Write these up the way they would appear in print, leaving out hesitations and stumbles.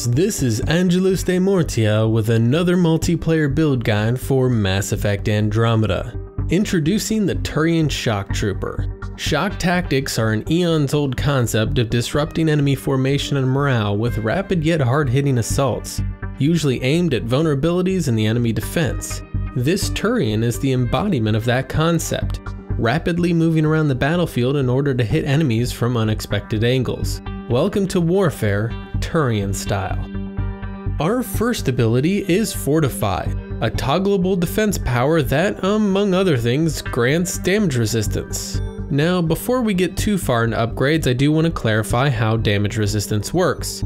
gamers, this is Angelus de Mortiel with another multiplayer build guide for Mass Effect Andromeda. Introducing the Turian Shocktrooper. Shock tactics are an eons old concept of disrupting enemy formation and morale with rapid yet hard-hitting assaults, usually aimed at vulnerabilities in the enemy defense. This Turian is the embodiment of that concept, rapidly moving around the battlefield in order to hit enemies from unexpected angles. Welcome to warfare, Turian style. Our first ability is Fortify, a toggleable defense power that, among other things, grants damage resistance. Now, before we get too far into upgrades, I do want to clarify how damage resistance works.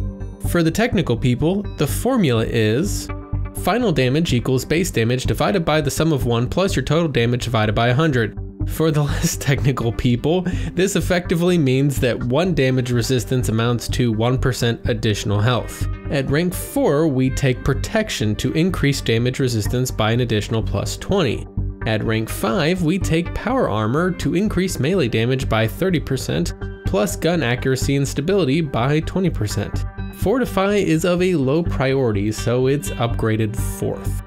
For the technical people, the formula is final damage equals base damage divided by the sum of 1 plus your total damage divided by 100. For the less technical people, this effectively means that 1 damage resistance amounts to 1% additional health. At rank 4, we take protection to increase damage resistance by an additional plus 20. At rank 5, we take power armor to increase melee damage by 30%, plus gun accuracy and stability by 20%. Fortify is of a low priority, so it's upgraded 4th.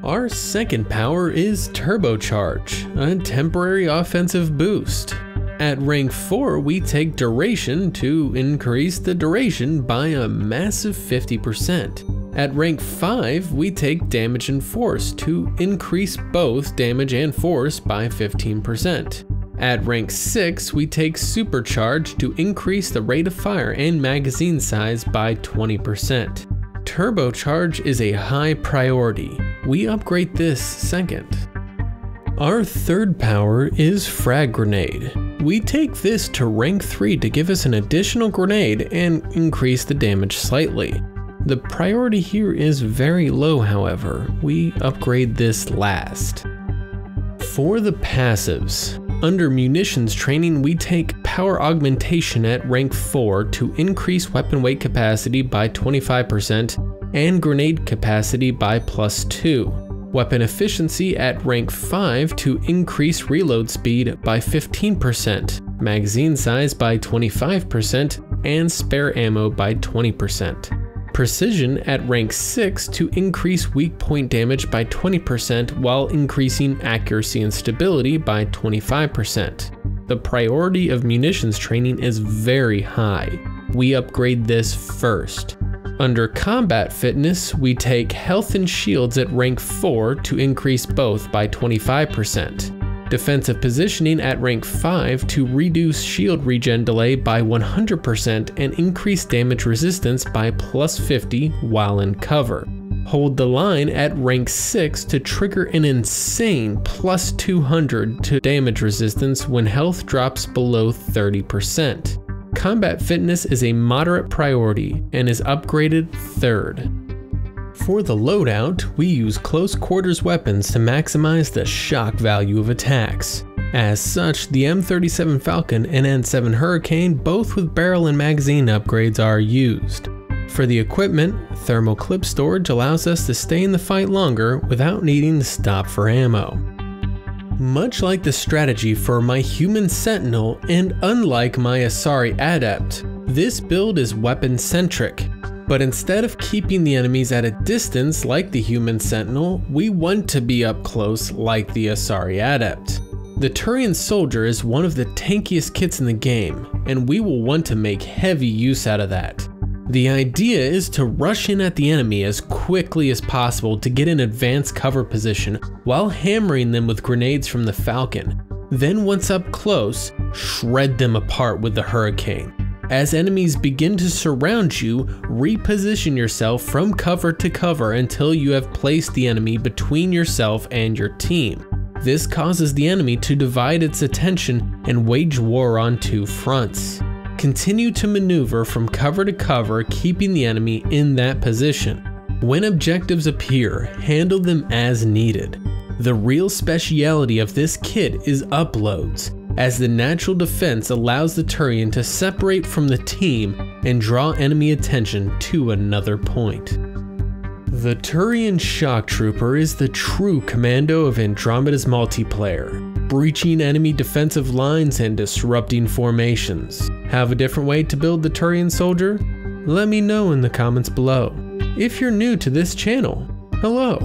Our second power is Turbocharge, a temporary offensive boost. At rank 4, we take Duration to increase the duration by a massive 50%. At rank 5, we take Damage and Force to increase both damage and force by 15%. At rank 6, we take Supercharge to increase the rate of fire and magazine size by 20%. Turbocharge is a high priority. We upgrade this second. Our third power is Frag Grenade. We take this to rank 3 to give us an additional grenade and increase the damage slightly. The priority here is very low, however. We upgrade this last. For the passives, under munitions training, we take Power Augmentation at rank 4 to increase weapon weight capacity by 25% and grenade capacity by plus 2. Weapon efficiency at rank 5 to increase reload speed by 15%, magazine size by 25%, and spare ammo by 20%. Precision at rank 6 to increase weak point damage by 20% while increasing accuracy and stability by 25%. The priority of munitions training is very high. We upgrade this first. Under combat fitness, we take health and shields at rank 4 to increase both by 25%. Defensive positioning at rank 5 to reduce shield regen delay by 100% and increase damage resistance by plus 50 while in cover. Hold the line at rank 6 to trigger an insane plus 200 to damage resistance when health drops below 30%. Combat fitness is a moderate priority and is upgraded 3rd. For the loadout, we use close quarters weapons to maximize the shock value of attacks. As such, the M37 Falcon and N7 Hurricane, both with barrel and magazine upgrades, are used. For the equipment, thermal clip storage allows us to stay in the fight longer without needing to stop for ammo. Much like the strategy for my Human Sentinel and unlike my Asari Adept, this build is weapon-centric. But instead of keeping the enemies at a distance like the Human Sentinel, we want to be up close like the Asari Adept. The Turian Soldier is one of the tankiest kits in the game, and we will want to make heavy use out of that. The idea is to rush in at the enemy as quickly as possible to get an advanced cover position while hammering them with grenades from the Falcon. Then once up close, shred them apart with the Hurricane. As enemies begin to surround you, reposition yourself from cover to cover until you have placed the enemy between yourself and your team. This causes the enemy to divide its attention and wage war on 2 fronts. Continue to maneuver from cover to cover, keeping the enemy in that position. When objectives appear, handle them as needed. The real speciality of this kit is uploads, as the natural defense allows the Turian to separate from the team and draw enemy attention to another point. The Turian Shocktrooper is the true commando of Andromeda's multiplayer, breaching enemy defensive lines and disrupting formations. Have a different way to build the Turian Soldier? Let me know in the comments below. If you're new to this channel, hello.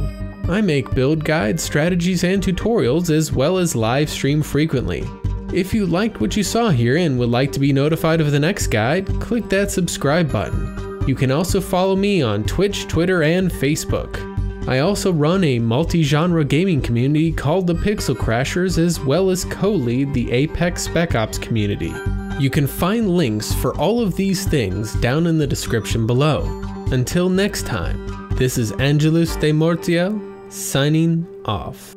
I make build guides, strategies, and tutorials as well as live stream frequently. If you liked what you saw here and would like to be notified of the next guide, click that subscribe button. You can also follow me on Twitch, Twitter, and Facebook. I also run a multi-genre gaming community called the Pixel Crashers, as well as co-lead the Apex Spec Ops community. You can find links for all of these things down in the description below. Until next time, this is Angelus de Mortiel, signing off.